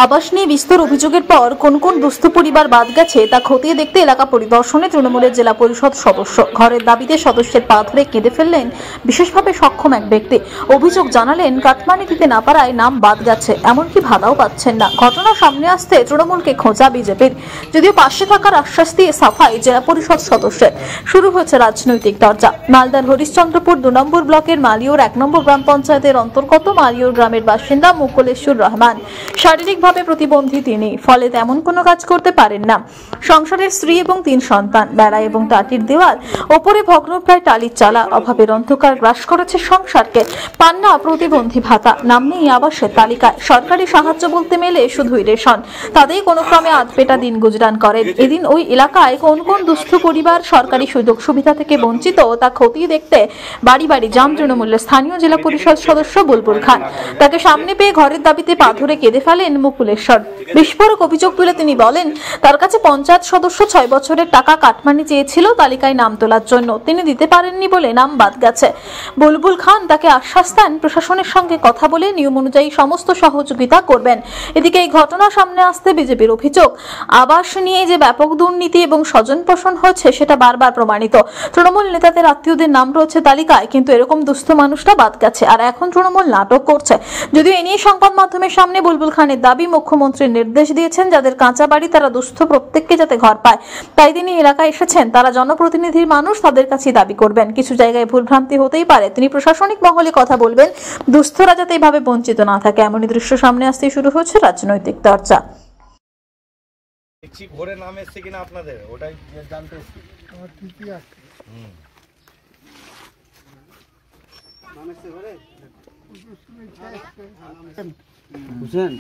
আবাস নিয়ে বিস্তর অভিযোগের পর কোন কোন দুস্থ পরিবার বাদ গেছে তা খতিয়ে দেখতে এলাকা পরিদর্শনে তৃণমূলের জেলা পরিষদ সদস্য। ঘরের দাবিতে সদস্যের পা ধরে কেঁদে ফেললেন বিশেষভাবে সক্ষম এক ব্যক্তি। অভিযোগ জানালেন কাটমানি দিতে না পারায় নাম বাদ গেছে, এমনকি ভাতাও পাচ্ছেন না। ঘটনা সামনে আসতে তৃণমূলকে খোঁচা বিজেপির, যদিও পাশে থাকার আশ্বাস দিয়ে সাফাই জেলা পরিষদ সদস্যের। শুরু হয়েছে রাজনৈতিক চর্চা। মালদার হরিশ্চন্দ্রপুর 2 নম্বর ব্লকের মালিয়র 1 নম্বর গ্রাম পঞ্চায়েতের অন্তর্গত মালিয়র গ্রামের বাসিন্দা মুকুলেশ্বর রহমান শারীরিকভাবে প্রতিবন্ধী তিনি, ফলে তেমন কোনো কাজ করতে পারেন না। সংসারের স্ত্রী এবং 3 সন্তান, বেড়া এবং টাটির দেওয়াল, ওপরে ভগ্নপ্রায় টালির চালা, অভাবের অন্ধকার গ্রাস করেছে সংসারকে। পান না প্রতিবন্ধী ভাতা, নাম নেই আবাসের তালিকায়। সরকারি সাহায্য বলতে মেলে শুধুই রেশন, তাতেই কোনো ক্রমে আধপেটা দিন গুজরান করেন। এদিন ওই এলাকায় কোন কোন দুস্থ পরিবার সরকারি সুযোগ সুবিধা থেকে বঞ্চিত তা খতিয়ে দেখতে বাড়ি বাড়ি যান তৃণমূলের স্থানীয় জেলা পরিষদ সদস্য বুলবুল খান। তাকে সামনে পেয়ে ঘরের দাবিতে পা ধরে কেঁদে ফেলেন মুকুলেশ্বর। বিস্ফোরক অভিযোগ তুলে তিনি বলেন, তার কাছে পঞ্চায়েত সদস্য 6 বছরের টাকা কাটমানি চেয়েছিল তালিকায় নাম তোলার জন্য, তিনি দিতে পারেননি বলে নাম বাদ গেছে। বুলবুল খান তাকে আশ্বাস দেন প্রশাসনের সঙ্গে কথা বলে নিয়ম অনুযায়ী সমস্ত সহযোগিতা করবেন। এদিকে এই ঘটনা সামনে আসতে বিজেপির অভিযোগ, আবাস নিয়ে যে ব্যাপক দুর্নীতি এবং স্বজন পোষণ হচ্ছে সেটা বারবার প্রমাণিত। তৃণমূল নেতাদের আত্মীয়দের নাম রয়েছে তালিকায়, কিন্তু এরকম দুস্থ মানুষটা বাদ গেছে। আর এখন তৃণমূল নাটক করছে। যদিও এ নিয়ে সংবাদ মাধ্যমের সামনে বুলবুল খানের দাবি, মুখ্যমন্ত্রী নির্দেশ দিয়েছেন যাদের কাঁচা বাড়ি তারা দুস্থ প্রত্যেককে যাতে ঘর পায়, তাই তিনি এলাকায় এসেছেন। তারা জনপ্রতিনিধির মানুষ, তাদের কাছে দাবি করবেন। কিছু জায়গায় ভুলভ্রান্তি হতেই পারে, তিনি প্রশাসনিক মহলে কথা বলবেন, দুস্থরা যাতে এভাবে বঞ্চিত না থাকে। এমনই দৃশ্য সামনে আসতেই শুরু হচ্ছে রাজনৈতিক চর্চা। ঘরে নাম এসছে কিনা আপনাদের ওটাই জানতে এসেছি। আমার ঠিকই আছে। নাম এসছে ঘরে? বুঝছেন?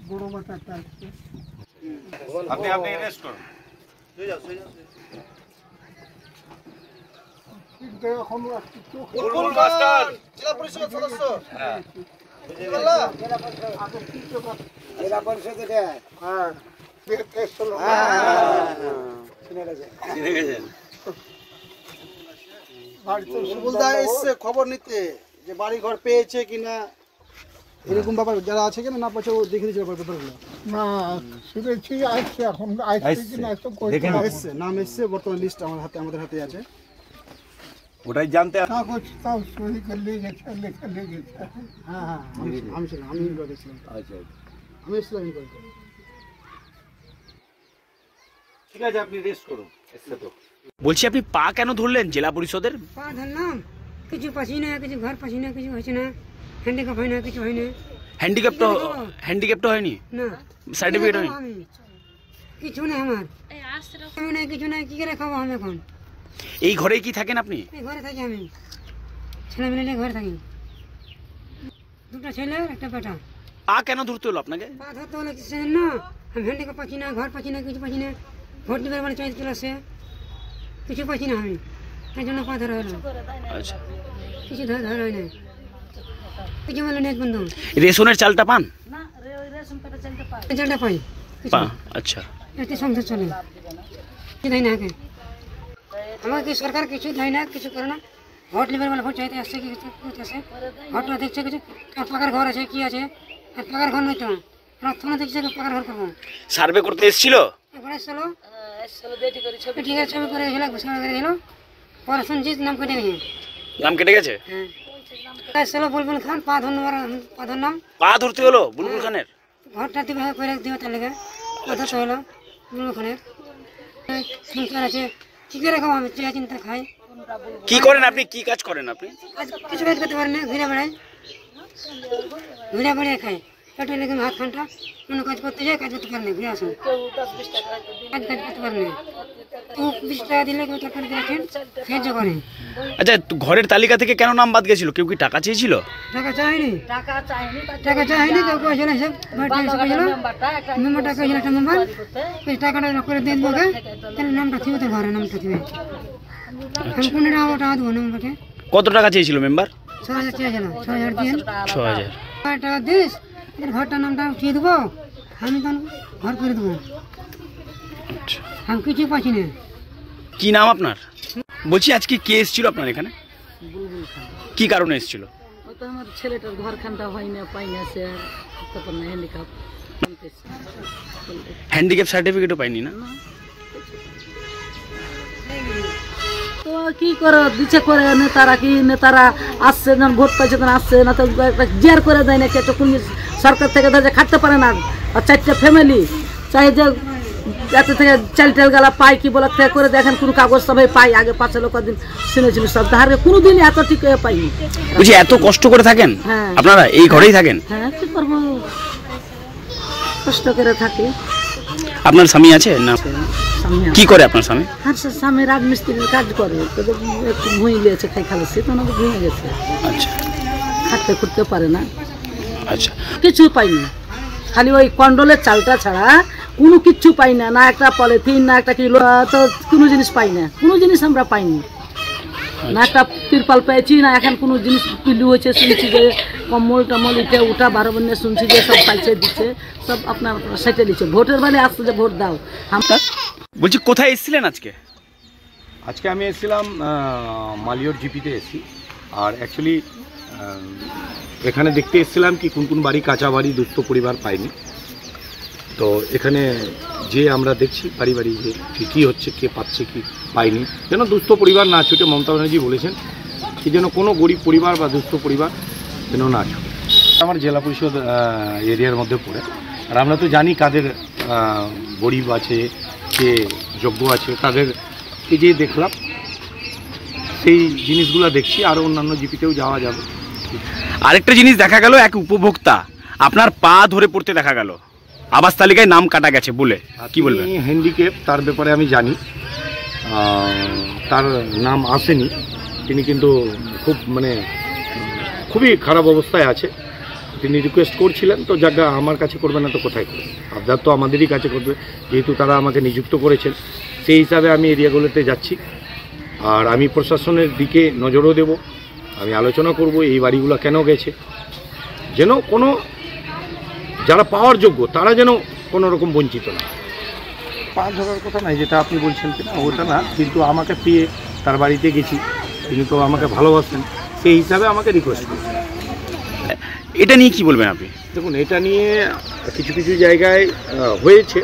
বড় মাথাটা আসছে। আপনি রেস্ট করুন। শুয়ে যাও। এখন বুলবুল মাস্টার জেলা পরিষদ সদস্য। হ্যাঁ। জেলা পরিষদের হ্যাঁ চিনে গেছেন। বুলদা এসছে খবর নিতে যে বাড়ি ঘর পেয়েছে কিনা, এরকম ব্যাপার যারা আছে কিনা না পাচ্ছে ও দেখে দিচ্ছে ব্যাপারগুলো। না শুনেছি আসছে, এখন এসছে নাম এসছে, বর্তমান লিস্ট আমাদের হাতে আছে। ওটাই জানতে কাগজ তাও সই করে গেছে, লেখা লেগেছে। হ্যাঁ আমি ছিলাম, আমি দেখছিলাম। আচ্ছা আমি এসেছিলাম। ঠিক আছে, আপনি রেস্ট করুন। এসছে তো। বলছি আপনি পা কেন ধরলেন জেলা পরিষদের? পা ধরলাম, কিছু পাচ্ছি না, কিছু ঘর পাচ্ছি না, কিছু হচ্ছে না, হ্যান্ডিক্যাপ হয় না, কিছু হয় না। হ্যান্ডিক্যাপ তো হয়নি না, সার্টিফিকেট হয়নি, কিছু নেই আমার, কিছু নাই, কি করে খাবো আমি এখন? এই ঘরেই কি থাকেন আপনি? এই ঘরে থাকি আমি, ছেলে মেলে নিয়ে ঘরে থাকি, 2টা ছেলে আর 1টা বেটা। পা কেন ধরতে হলো আপনাকে? পা ধরতে হলে কিছু না, আমি হ্যান্ডিক্যাপ পাচ্ছি না, ঘর পাচ্ছি না, কিছু পাচ্ছি না, ভোট দিবার মানে চাইতে চলে আসে, কিছু পাচ্ছি না আমি, তাই জন্য পা ধরা হলো। আচ্ছা, কিছু ধরা হয় না, কিছু মেলে নেট বন্ধু। রেশনের চালটা পান? চালটা পাই। আচ্ছা, এতে সংসার চলে, কি দেয় না আগে আমাকে সরকার, কিছু দেয় না, কিছু করে না। ভোট নেবার বেলা ভোট চাইতে আসছে, কি আসে ভোটটা দেখছে কিছু, আর পাকার ঘর আছে কি আছে, আর পাকার ঘর নয় তো প্রার্থনা দেখছে পাকার ঘর করবো। সার্ভে করতে এসেছিল? একবার এসেছিল, ঠিক আছে, ছবি করে গেছিল, ঘোষণা করে গেল, পরে শুনছি নাম কেটে গেছে। নাম কেটে গেছে? হ্যাঁ, এসেছিল বুলবুল খান, পা ধরলাম। পা ধরতে হলো বুলবুল খানের? ঘরটা দিবে করে দিবে, তার লেগে পা ধরতে হলো বুলবুল খানের। সংসার আছে, কি করে খাবো আমি, চিন্তা খাই। কি করেন আপনি, কি কাজ করেন আপনি? কিছু কাজ করতে পারেন না, ঘুরে বেড়াই খাই, পেটে লেগে হাত খানটা কোনো কাজ করতে যায়, কাজ করতে পারে না, ঘুরে আসুন, কাজ করতে পারে না। 20 টাকা দিলে কেউ তরকারি রাখেন, সাহায্য করে। আচ্ছা, ঘরের তালিকা থেকে কেন নাম বাদ গেছিল? কেউ কি টাকা চেয়েছিল? টাকা চাইনি, কেউ কয়েছিল হিসাব, মেম্বারটা কয়েছিল একটা মেম্বার, টাকাটা করে দিয়ে দেবো, তাহলে নামটা থিবে, তো ঘরে নামটা থিবে। আমি 15 টাকা দেবো মেম্বারকে। কত টাকা চেয়েছিল মেম্বার? 6000 চেয়েছিল, 6000 দিয়ে 6000 টাকা দিস, ঘরটার নামটা উঠিয়ে দেবো, আমি তখন ঘর করে দেবো। আমি কিছু পাচ্ছি না। কি নাম আপনার? বলছি আজকে কে এসেছিল আপনার এখানে? বুলবুল খান। কি কারণে এসেছিল? ও তো আমার ছেলেটার ঘরখানটা হয় না, পাই না, সে তখন না হ্যান্ডিক্যাপ। হ্যান্ডিক্যাপ সার্টিফিকেটও পাইনি না? তো কি করে দিচ্ছে করে নেতারা, কি নেতারা আসছে যখন ভোট পাইছে তখন আসছে না, তো একটা জের করে দেয় না, কেটে কোন সরকার থেকে ধরে খাটতে পারে না। আর 4টা ফ্যামিলি চাই যে যাতে থেকে চাল টাল গালা পাই কি বলে থেকে করে দেখেন কোন কাগজ সবাই পাই। আগে 5 লোক দিন শুনেছিল সব, তাহার কোনোদিন এত ঠিক পাইনি। বুঝি এত কষ্ট করে থাকেন হ্যাঁ। আপনারা এই ঘরেই থাকেন? হ্যাঁ, কি করবো, কষ্ট করে থাকি। আপনার স্বামী আছে না? স্বামী কি করে আপনার স্বামী? আর স্বামী রাজমিস্ত্রির কাজ করে, তো একটু ভুঁই লিয়েছে, খাই খালাসি তো ওনাকে ভুঁয়ে গেছে, আচ্ছা খাটতে খুঁড়তে পারে না, আচ্ছা। কিছু পাইনি, খালি ওই কন্ডলের চালটা ছাড়া কোনো কিচ্ছু পাই না, না একটা পলিথিন, না একটা কিলো, তো কোনো জিনিস পাই না, কোনো জিনিস আমরা পাইনি, না একটা তিরপাল পেয়েছি, না এখন কোনো জিনিস পিলু হয়েছে। শুনছি যে কম্বল টম্বল ইটে উঠা 12 বন্যে শুনছি যে সব পাইছে দিচ্ছে, সব আপনার সেটে দিচ্ছে। ভোটের বেলায় আসছে যে ভোট দাও। আমরা বলছি কোথায় এসেছিলেন আজকে? আজকে আমি এসেছিলাম মালিয়র জিপিতে এসেছি। আর অ্যাকচুয়ালি এখানে দেখতে এসেছিলাম কি কোন কোন বাড়ি কাঁচা বাড়ি দুস্থ পরিবার পায়নি। তো এখানে যে আমরা দেখছি বাড়ি বাড়ি যে কী হচ্ছে, কে পাচ্ছে কি পায়নি, যেন দুস্থ পরিবার না ছুটে। মমতা ব্যানার্জি বলেছেন কি যেন কোনো গরিব পরিবার বা দুস্থ পরিবার যেন না ছুটে। আমার জেলা পরিষদ এরিয়ার মধ্যে পড়ে, আর আমরা তো জানি কাদের গরিব আছে, কে যোগ্য আছে, তাদেরকে যে দেখলাম সেই জিনিসগুলো দেখছি। আরও অন্যান্য জিপিতেও যাওয়া যাবে। আরেকটা জিনিস দেখা গেল, এক উপভোক্তা আপনার পা ধরে পড়তে দেখা গেল, আবাস তালিকায় নাম কাটা গেছে বলে, কি বলবেন? হ্যান্ডিক্যাপ, তার ব্যাপারে আমি জানি, তার নাম আসেনি, তিনি কিন্তু খুবই খারাপ অবস্থায় আছে। তিনি রিকোয়েস্ট করছিলেন, তো জায়গা আমার কাছে করবে না তো কোথায় করবে, আপনার তো আমাদেরই কাছে করবে, যেহেতু তারা আমাকে নিযুক্ত করেছেন। সেই হিসাবে আমি এরিয়াগুলোতে যাচ্ছি, আর আমি প্রশাসনের দিকে নজরও দেব। আমি আলোচনা করব এই বাড়িগুলো কেন গেছে, যেন কোনো যারা পাওয়ার যোগ্য তারা যেন কোনো রকম বঞ্চিত না। পা ধরার কথা নাই, যেটা আপনি বলছেন কিনা ওটা না, কিন্তু আমাকে পেয়ে তার বাড়িতে গেছি, তিনি তো আমাকে ভালোবাসেন, সেই হিসাবে আমাকে রিকোয়েস্ট করছেন। এটা নিয়ে কি বলবেন আপনি? দেখুন, এটা নিয়ে কিছু কিছু জায়গায় হয়েছে,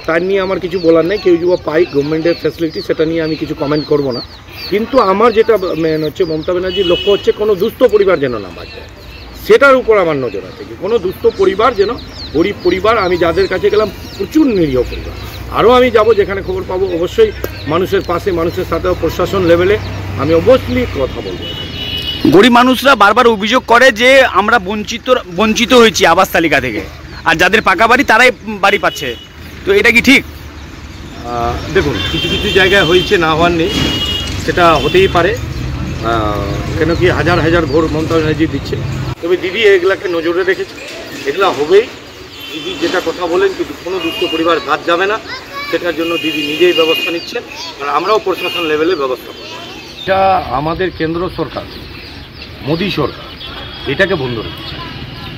তার নিয়ে আমার কিছু বলার নেই। কেউ যদি পাই গভর্নমেন্টের ফ্যাসিলিটি, সেটা নিয়ে আমি কিছু কমেন্ট করব না। কিন্তু আমার যেটা মেন হচ্ছে, মমতা ব্যানার্জির লক্ষ্য হচ্ছে কোনো দুস্থ পরিবার যেন না বাদ যায়, সেটার উপর আমার নজর আছে। কি কোনো দুস্থ পরিবার যেন, গরিব পরিবার, আমি যাদের কাছে গেলাম প্রচুর নিরীহ পরিবার, আরও আমি যাব যেখানে খবর পাবো, অবশ্যই মানুষের পাশে, মানুষের সাথেও প্রশাসন লেভেলে আমি অবশ্যই কথা বলবো। গরিব মানুষরা বারবার অভিযোগ করে যে আমরা বঞ্চিত হয়েছি আবাস তালিকা থেকে, আর যাদের পাকা বাড়ি তারাই বাড়ি পাচ্ছে, তো এটা কি ঠিক? দেখুন, কিছু কিছু জায়গায় হয়েছে, না হওয়ার নেই, সেটা হতেই পারে। কেন কি হাজার হাজার ঘর মমতা ব্যানার্জি দিচ্ছে, তবে দিদি এগুলাকে নজরে রেখেছে, এগুলা হবেই। দিদি যেটা কথা বলেন, কিন্তু কোনো দুস্থ পরিবার বাদ যাবে না, সেটার জন্য দিদি নিজেই ব্যবস্থা নিচ্ছেন, আর আমরাও প্রশাসন লেভেলে ব্যবস্থা করব। এটা আমাদের কেন্দ্র সরকার, মোদী সরকার এটাকে বন্ধ রেখেছে।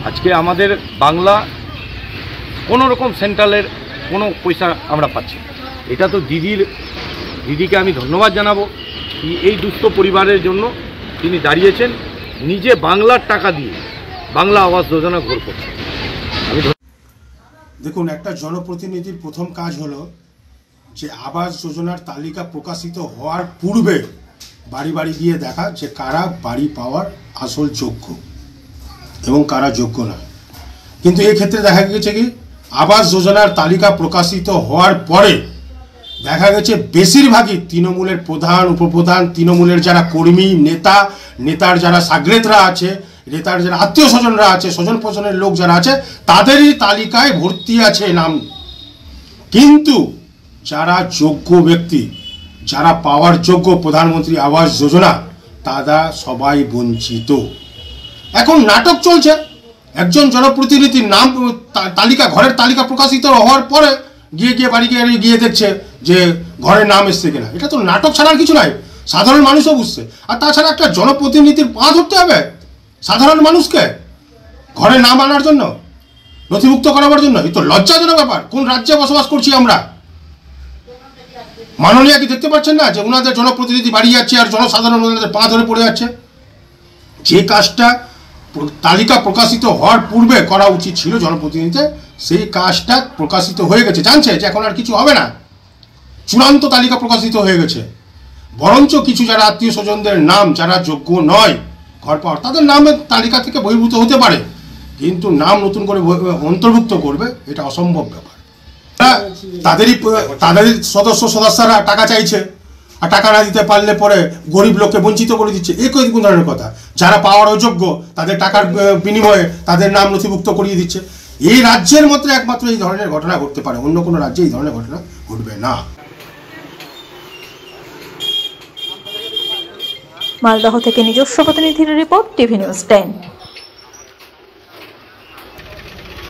আজকে আমাদের বাংলা কোনো রকম সেন্ট্রালের কোনো পয়সা আমরা পাচ্ছি না। এটা তো দিদিকে আমি ধন্যবাদ জানাবো, এই দুস্থ পরিবারের জন্য তিনি দাঁড়িয়েছেন, নিজে বাংলার টাকা দিয়ে বাংলা আবাস যোজনা ঘর করছেন। দেখুন, একটা জনপ্রতিনিধির প্রথম কাজ হলো যে আবাস যোজনার তালিকা প্রকাশিত হওয়ার পূর্বে বাড়ি বাড়ি গিয়ে দেখা যে কারা বাড়ি পাওয়ার আসল যোগ্য এবং কারা যোগ্য না। কিন্তু এই ক্ষেত্রে দেখা গেছে কি, আবাস যোজনার তালিকা প্রকাশিত হওয়ার পরে দেখা গেছে বেশিরভাগই তৃণমূলের প্রধান, উপপ্রধান, তৃণমূলের যারা কর্মী, নেতার যারা সাগরেদরা আছে, নেতার যারা আত্মীয় স্বজনরা আছে, স্বজন পোষণের লোক যারা আছে, তাদেরই তালিকায় ভর্তি আছে নাম। কিন্তু যারা যোগ্য ব্যক্তি, যারা পাওয়ার যোগ্য প্রধানমন্ত্রী আবাস যোজনা, তারা সবাই বঞ্চিত। এখন নাটক চলছে, একজন জনপ্রতিনিধির নাম তালিকা, ঘরের তালিকা প্রকাশিত হওয়ার পরে গিয়ে বাড়ি গিয়ে দেখছে যে ঘরের নাম এসছে কিনা। এটা তো নাটক ছাড়ার কিছু নাই, সাধারণ মানুষও বুঝছে। আর তাছাড়া একটা জনপ্রতিনিধির পা ধরতে হবে সাধারণ মানুষকে ঘরে নাম আনার জন্য, নথিভুক্ত করাবার জন্য। এই তো লজ্জাজনক ব্যাপার। কোন রাজ্যে বসবাস করছি আমরা? মাননীয় কি দেখতে পাচ্ছেন না যে ওনাদের জনপ্রতিনিধি বাড়ি যাচ্ছে আর জনসাধারণ ওনাদের পা ধরে পড়ে যাচ্ছে? যে কাজটা তালিকা প্রকাশিত হওয়ার পূর্বে করা উচিত ছিল জনপ্রতিনিধিদের, সেই কাজটা প্রকাশিত হয়ে গেছে, জানছে যে এখন আর কিছু হবে না, চূড়ান্ত তালিকা প্রকাশিত হয়ে গেছে। বরঞ্চ কিছু যারা আত্মীয় স্বজনদের নাম যারা যোগ্য নয় ঘর পাওয়ার, তাদের নামের তালিকা থেকে বহির্ভূত হতে পারে, কিন্তু নাম নতুন করে অন্তর্ভুক্ত করবে এটা অসম্ভব ব্যাপার। তাদেরই সদস্যরা টাকা চাইছে, আর টাকা না দিতে পারলে পরে গরিব লোককে বঞ্চিত করে দিচ্ছে, এই কোন ধরনের কথা? যারা পাওয়ার অযোগ্য তাদের টাকার বিনিময়ে তাদের নাম নথিভুক্ত করিয়ে দিচ্ছে। এই রাজ্যের মধ্যে একমাত্র এই ধরনের ঘটনা ঘটতে পারে, অন্য কোনো রাজ্যে এই ধরনের ঘটনা ঘটবে না। মালদহ থেকে নিজস্ব প্রতিনিধির রিপোর্ট, টিভি নিউজ 10।